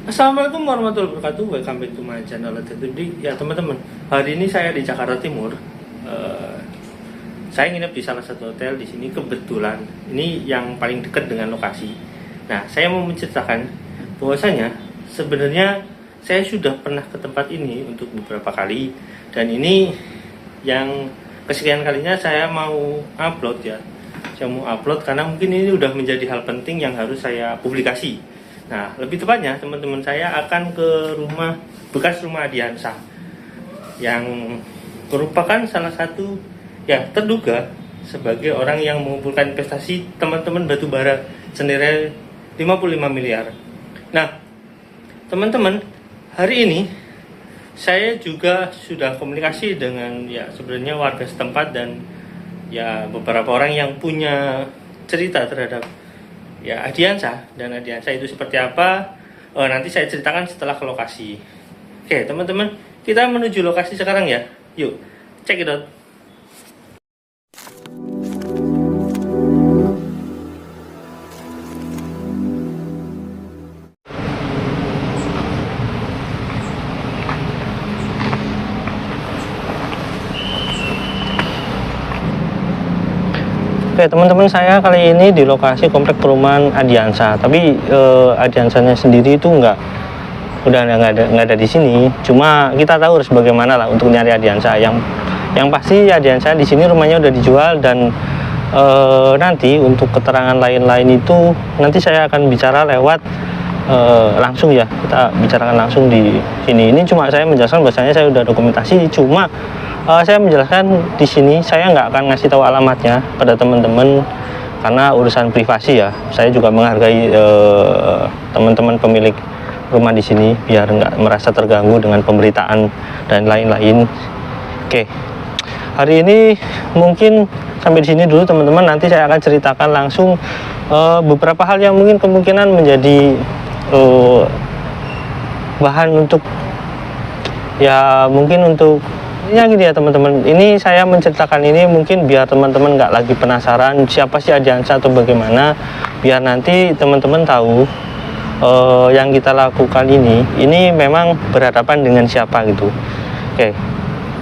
Assalamualaikum warahmatullahi wabarakatuh. Welcome back to my channel. Jadi ya teman-teman, hari ini saya di Jakarta Timur. Saya nginep di salah satu hotel di sini kebetulan. Ini yang paling dekat dengan lokasi. Nah, saya mau menceritakan bahwasanya sebenarnya saya sudah pernah ke tempat ini untuk beberapa kali, dan ini yang kesekian kalinya saya mau upload ya. Saya mau upload karena mungkin ini udah menjadi hal penting yang harus saya publikasi. Nah, lebih tepatnya teman-teman saya akan ke bekas rumah Adiansa yang merupakan salah satu ya terduga sebagai orang yang mengumpulkan investasi teman-teman batubara senilai 55 miliar. Nah, teman-teman, hari ini saya juga sudah komunikasi dengan ya sebenarnya warga setempat dan ya beberapa orang yang punya cerita terhadap ya Adiansa, dan Adiansa itu seperti apa nanti saya ceritakan setelah ke lokasi. Oke teman-teman, kita menuju lokasi sekarang ya. Yuk check it out. Oke teman-teman, saya kali ini di lokasi komplek perumahan Adiansa, tapi Adiansanya sendiri itu udah nggak ada di sini. Cuma kita tahu harus bagaimana lah untuk nyari Adiansa. Yang pasti Adiansa di sini rumahnya udah dijual, dan nanti untuk keterangan lain-lain itu nanti saya akan bicara lewat langsung ya. Kita bicarakan langsung di sini. Ini cuma saya menjelaskan bahwasanya saya udah dokumentasi, cuma saya menjelaskan di sini saya nggak akan ngasih tahu alamatnya pada teman-teman karena urusan privasi ya. Saya juga menghargai teman-teman pemilik rumah di sini biar nggak merasa terganggu dengan pemberitaan dan lain-lain. Oke, hari ini mungkin sampai di sini dulu teman-teman. Nanti saya akan ceritakan langsung beberapa hal yang mungkin kemungkinan menjadi bahan untuk ya mungkin untuk ya gini ya teman-teman. Ini saya menceritakan ini mungkin biar teman-teman nggak lagi penasaran siapa sih Adiansa atau bagaimana, biar nanti teman-teman tahu yang kita lakukan ini memang berhadapan dengan siapa gitu.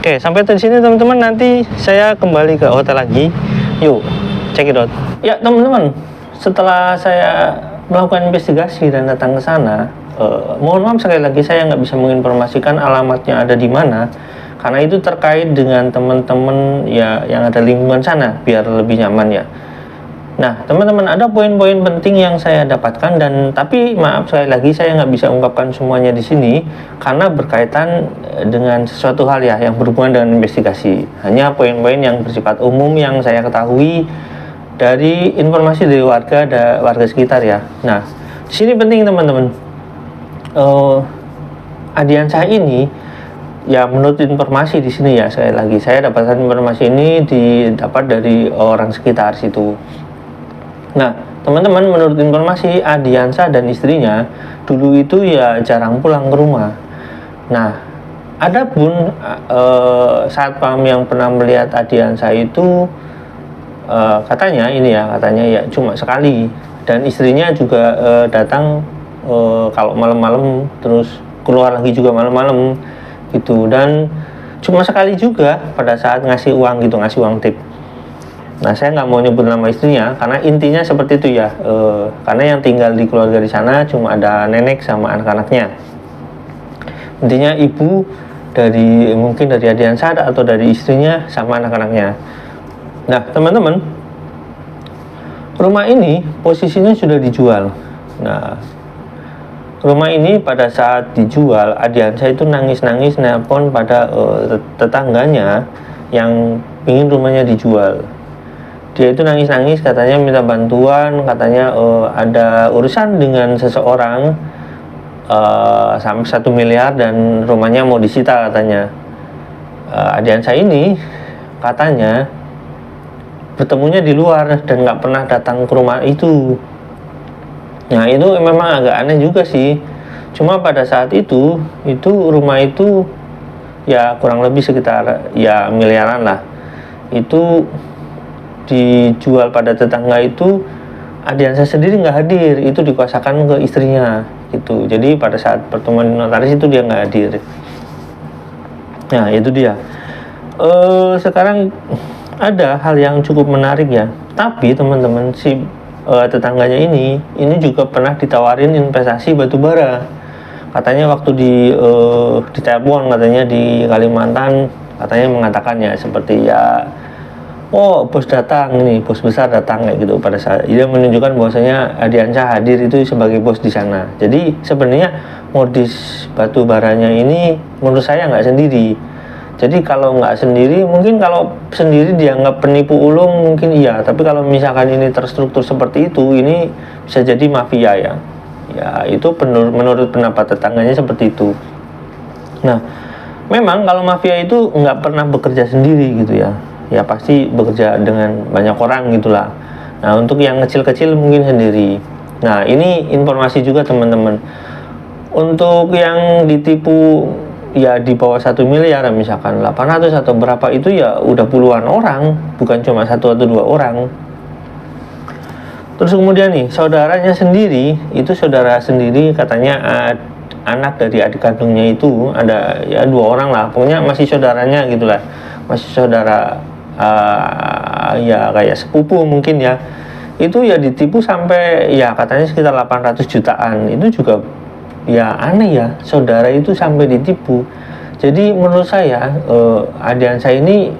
Oke, sampai di sini teman-teman. Nanti saya kembali ke hotel lagi. Yuk check it out. Ya teman-teman, setelah saya melakukan investigasi dan datang ke sana, mohon maaf sekali lagi saya nggak bisa menginformasikan alamatnya ada di mana, karena itu terkait dengan teman-teman ya yang ada lingkungan sana biar lebih nyaman ya. Nah teman-teman, ada poin-poin penting yang saya dapatkan, dan tapi maaf sekali lagi saya nggak bisa ungkapkan semuanya di sini karena berkaitan dengan sesuatu hal ya yang berhubungan dengan investigasi. Hanya poin-poin yang bersifat umum yang saya ketahui dari informasi dari warga sekitar ya. Nah di sini penting teman-teman, Adiansa ini ya menurut informasi di sini ya, sekali lagi saya dapatkan informasi ini didapat dari orang sekitar situ. Nah teman-teman, menurut informasi Adiansa dan istrinya dulu itu ya jarang pulang ke rumah. Nah adapun satpam yang pernah melihat Adiansa itu katanya ya cuma sekali, dan istrinya juga datang kalau malam-malam terus keluar lagi juga malam-malam gitu, dan cuma sekali juga pada saat ngasih uang tip. Nah saya nggak mau nyebut nama istrinya karena intinya seperti itu ya, karena yang tinggal di keluarga di sana cuma ada nenek sama anak-anaknya. Intinya ibu mungkin dari Adiansa atau dari istrinya sama anak-anaknya. Nah teman-teman, rumah ini posisinya sudah dijual. Nah rumah ini pada saat dijual, Adiansa itu nangis-nangis nelpon pada tetangganya yang ingin rumahnya dijual. Dia itu nangis-nangis, katanya minta bantuan, katanya ada urusan dengan seseorang sampai 1 miliar dan rumahnya mau disita katanya. Adiansa ini katanya bertemunya di luar dan nggak pernah datang ke rumah itu. Nah itu memang agak aneh juga sih. Cuma pada saat itu rumah itu ya kurang lebih sekitar ya miliaran lah. Itu dijual pada tetangga itu, Adiansa sendiri nggak hadir, itu dikuasakan ke istrinya gitu. Jadi pada saat pertemuan notaris itu dia nggak hadir. Nah itu dia. Sekarang ada hal yang cukup menarik ya. Tapi teman-teman, si tetangganya ini juga pernah ditawarin investasi batu bara. Katanya waktu di telepon, katanya di Kalimantan, katanya mengatakan ya seperti ya, oh bos datang ini, bos besar datang kayak gitu. Pada saat dia menunjukkan bahwasanya Ardiansyah hadir itu sebagai bos di sana. Jadi sebenarnya modis batu baranya ini menurut saya nggak sendiri. Jadi kalau nggak sendiri, mungkin kalau sendiri dianggap penipu ulung mungkin iya. Tapi kalau misalkan ini terstruktur seperti itu, ini bisa jadi mafia ya. Ya itu menurut pendapat tetangganya seperti itu. Nah memang kalau mafia itu nggak pernah bekerja sendiri gitu ya. Ya pasti bekerja dengan banyak orang gitulah. Nah untuk yang kecil-kecil mungkin sendiri. Nah ini informasi juga teman-teman. Untuk yang ditipu ya di bawah 1 miliar misalkan 800 atau berapa, itu ya udah puluhan orang, bukan cuma 1 atau 2 orang. Terus kemudian nih saudaranya sendiri, itu saudara sendiri katanya anak dari adik kandungnya itu ada ya 2 orang lah, pokoknya masih saudaranya gitulah, masih saudara ya kayak sepupu mungkin ya. Itu ya ditipu sampai ya katanya sekitar 800 jutaan. Itu juga ya aneh ya, saudara itu sampai ditipu. Jadi menurut saya Ardiansyah ini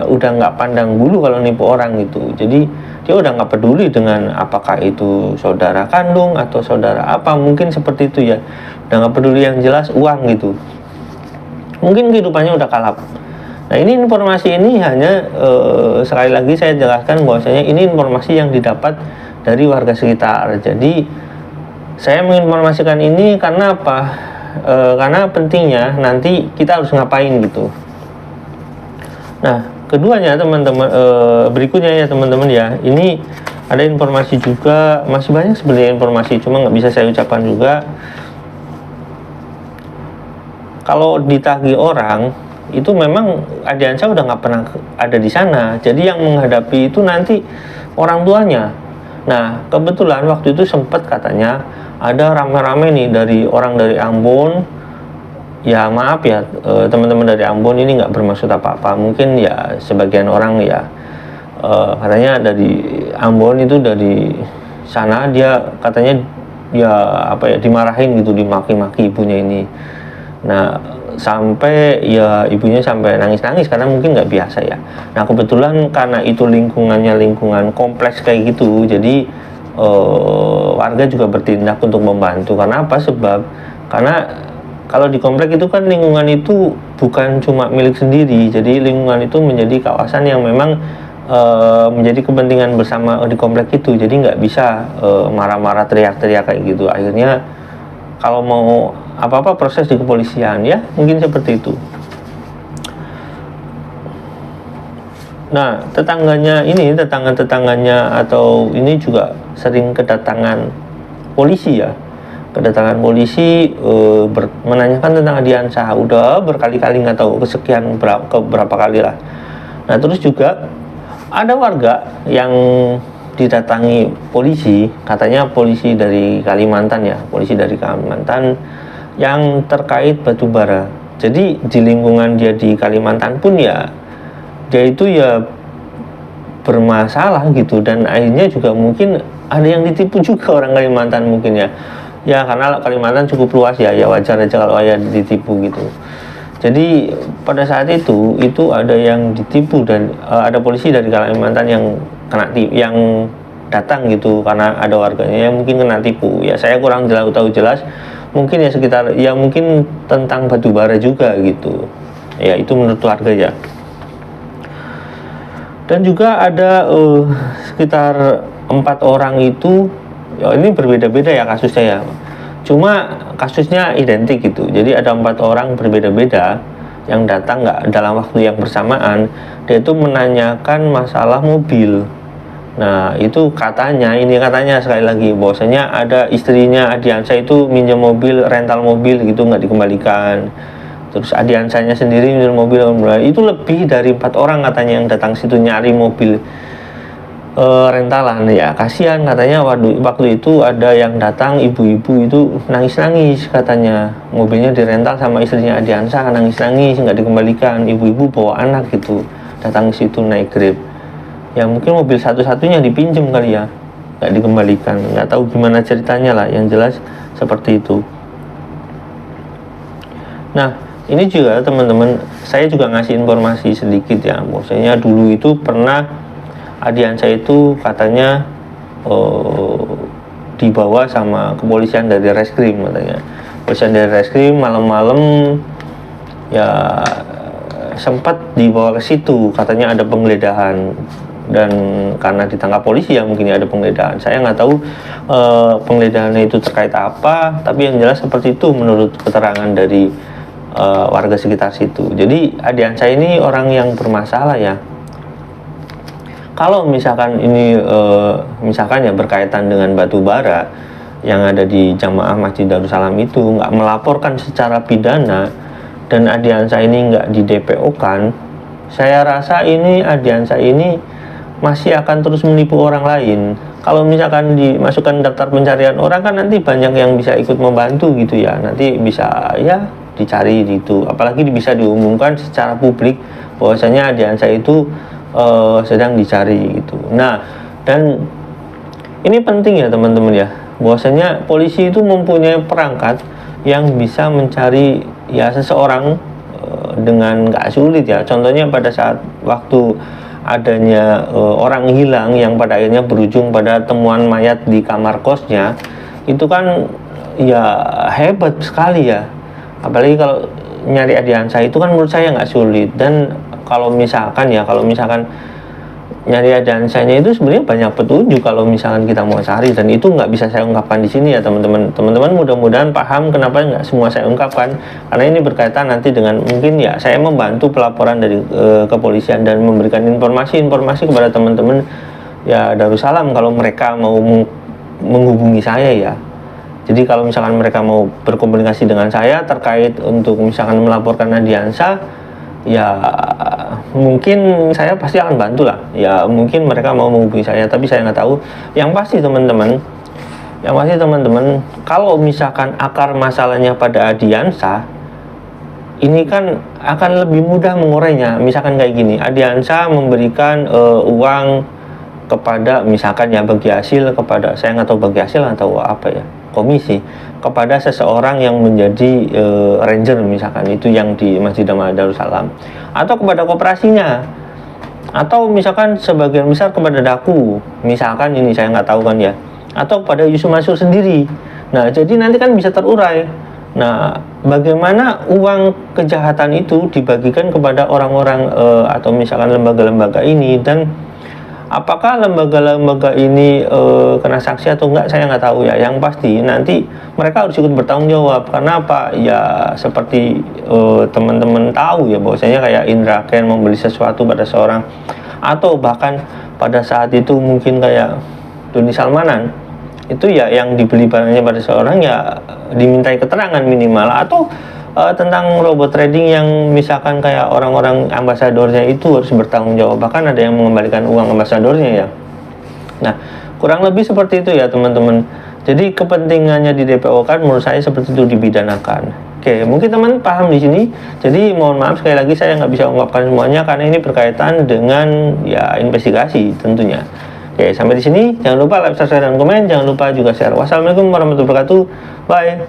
udah nggak pandang bulu kalau nipu orang gitu. Jadi dia udah nggak peduli dengan apakah itu saudara kandung atau saudara apa, mungkin seperti itu ya. Udah nggak peduli, yang jelas uang gitu. Mungkin kehidupannya udah kalap. Nah ini informasi ini hanya sekali lagi saya jelaskan bahwasanya ini informasi yang didapat dari warga sekitar. Jadi saya menginformasikan ini karena apa? Karena pentingnya nanti kita harus ngapain gitu. Nah, keduanya teman-teman, berikutnya ya teman-teman ya, ini ada informasi juga, masih banyak sebenarnya informasi, cuma nggak bisa saya ucapkan juga. Kalau ditagih orang, itu memang Ardiansyah udah nggak pernah ada di sana. Jadi yang menghadapi itu nanti orang tuanya. Nah, kebetulan waktu itu sempat katanya ada rame-rame nih dari orang dari Ambon. Ya maaf ya teman-teman dari Ambon, ini nggak bermaksud apa-apa. Mungkin ya sebagian orang ya katanya dari Ambon itu, dari sana dia katanya ya apa ya, dimarahin gitu, dimaki-maki ibunya ini. Nah sampai ya ibunya sampai nangis-nangis karena mungkin nggak biasa ya. Nah kebetulan karena itu lingkungannya lingkungan kompleks kayak gitu, jadi warga juga bertindak untuk membantu. Karena apa? Sebab karena kalau di komplek itu kan lingkungan itu bukan cuma milik sendiri, jadi lingkungan itu menjadi kawasan yang memang menjadi kepentingan bersama di komplek itu. Jadi nggak bisa marah-marah, teriak-teriak kayak gitu. Akhirnya kalau mau apa-apa proses di kepolisian ya, mungkin seperti itu. Nah tetangga-tetangganya atau ini juga sering kedatangan polisi ya, menanyakan tentang Ardiansyah. Udah berkali-kali, nggak tahu kesekian berapa kali lah. Nah terus juga ada warga yang didatangi polisi, katanya polisi dari Kalimantan ya, yang terkait batu bara. Jadi di lingkungan dia di Kalimantan pun ya dia itu ya bermasalah gitu, dan akhirnya juga mungkin ada yang ditipu juga orang Kalimantan mungkin ya. Ya karena Kalimantan cukup luas ya, wajar aja kalau ada ditipu gitu. Jadi pada saat itu ada yang ditipu, dan ada polisi dari Kalimantan yang yang datang gitu karena ada warganya yang mungkin kena tipu. Ya saya kurang tahu jelas, mungkin ya sekitar ya mungkin tentang batu bara juga gitu. Ya itu menurut warga ya. Dan juga ada sekitar 4 orang itu ya, ini berbeda-beda ya kasusnya ya, cuma kasusnya identik gitu. Jadi ada 4 orang berbeda-beda yang datang nggak dalam waktu yang bersamaan. Dia itu menanyakan masalah mobil. Nah itu katanya sekali lagi bahwasanya ada istrinya Ardiansyah itu minjem mobil, rental mobil gitu, nggak dikembalikan. Terus Ardiansyahnya sendiri minjem mobil, itu lebih dari 4 orang katanya yang datang situ nyari mobil. rentalan ya. Kasihan katanya waktu itu ada yang datang, ibu-ibu itu nangis-nangis katanya, mobilnya dirental sama istrinya Adiansa, nangis-nangis nggak dikembalikan. Ibu-ibu bawa anak gitu datang ke situ naik Grab ya, mungkin mobil satu-satunya dipinjem kali ya, nggak dikembalikan. Nggak tahu gimana ceritanya lah, yang jelas seperti itu. Nah ini juga teman-teman, saya juga ngasih informasi sedikit ya, maksudnya dulu itu pernah Adiansa itu katanya dibawa sama kepolisian dari reskrim katanya. Kepolisian dari reskrim malam-malam ya sempat dibawa ke situ, katanya ada penggeledahan, dan karena ditangkap polisi ya mungkin ada penggeledahan. Saya nggak tahu penggeledahannya itu terkait apa, tapi yang jelas seperti itu menurut keterangan dari warga sekitar situ. Jadi Adiansa ini orang yang bermasalah ya. Kalau misalkan ini misalkan ya berkaitan dengan batu bara yang ada di Jamaah Masjid Darussalam itu nggak melaporkan secara pidana dan Adiansa ini nggak di DPO-kan, saya rasa ini Adiansa ini masih akan terus menipu orang lain. Kalau misalkan dimasukkan daftar pencarian orang kan nanti banyak yang bisa ikut membantu gitu ya, nanti bisa ya dicari gitu, apalagi bisa diumumkan secara publik bahwasanya Adiansa itu sedang dicari gitu. Nah, dan ini penting ya teman-teman ya, bahwasanya polisi itu mempunyai perangkat yang bisa mencari ya seseorang dengan gak sulit ya. Contohnya pada saat waktu adanya orang hilang yang pada akhirnya berujung pada temuan mayat di kamar kosnya, itu kan ya hebat sekali ya. Apalagi kalau nyari Adiansa itu kan menurut saya nggak sulit. Dan kalau misalkan nyari Adiansanya itu sebenarnya banyak petunjuk kalau misalkan kita mau cari, dan itu nggak bisa saya ungkapkan di sini ya teman-teman. Teman-teman mudah-mudahan paham kenapa nggak semua saya ungkapkan, karena ini berkaitan nanti dengan mungkin ya saya membantu pelaporan dari kepolisian dan memberikan informasi kepada teman-teman ya Darussalam kalau mereka mau menghubungi saya ya. Jadi kalau misalkan mereka mau berkomunikasi dengan saya terkait untuk misalkan melaporkan Adiansa, ya mungkin saya pasti akan bantu lah. Ya mungkin mereka mau menghubungi saya, tapi saya nggak tahu. Yang pasti teman-teman, kalau misalkan akar masalahnya pada Adiansa, ini kan akan lebih mudah mengurainya. Misalkan kayak gini, Adiansa memberikan uang kepada misalkan ya bagi hasil kepada, saya nggak tahu bagi hasil atau apa ya, komisi kepada seseorang yang menjadi ranger misalkan, itu yang di Masjid Darussalam, atau kepada koperasinya, atau misalkan sebagian besar kepada Daku misalkan, ini saya nggak tahu kan ya, atau kepada Yusuf Mansur sendiri. Nah jadi nanti kan bisa terurai. Nah bagaimana uang kejahatan itu dibagikan kepada orang-orang atau misalkan lembaga-lembaga ini, dan apakah lembaga-lembaga ini kena sanksi atau enggak, saya nggak tahu ya. Yang pasti nanti mereka harus ikut bertanggung jawab. Karena apa? Ya seperti teman-teman tahu ya, bahwasanya kayak Indra Ken membeli sesuatu pada seorang, atau bahkan pada saat itu mungkin kayak Doni Salmanan, itu ya yang dibeli barangnya pada seorang ya dimintai keterangan minimal, atau tentang robot trading yang misalkan kayak orang-orang ambasadornya itu harus bertanggung jawab, bahkan ada yang mengembalikan uang ambasadornya ya. Nah kurang lebih seperti itu ya teman-teman. Jadi kepentingannya di DPO kan menurut saya seperti itu, dibidanakan. Oke, mungkin teman paham di sini. Jadi mohon maaf sekali lagi saya nggak bisa ungkapkan semuanya karena ini berkaitan dengan ya investigasi tentunya. Oke, sampai di sini. Jangan lupa like, subscribe, dan komen. Jangan lupa juga share. Wassalamualaikum warahmatullahi wabarakatuh. Bye.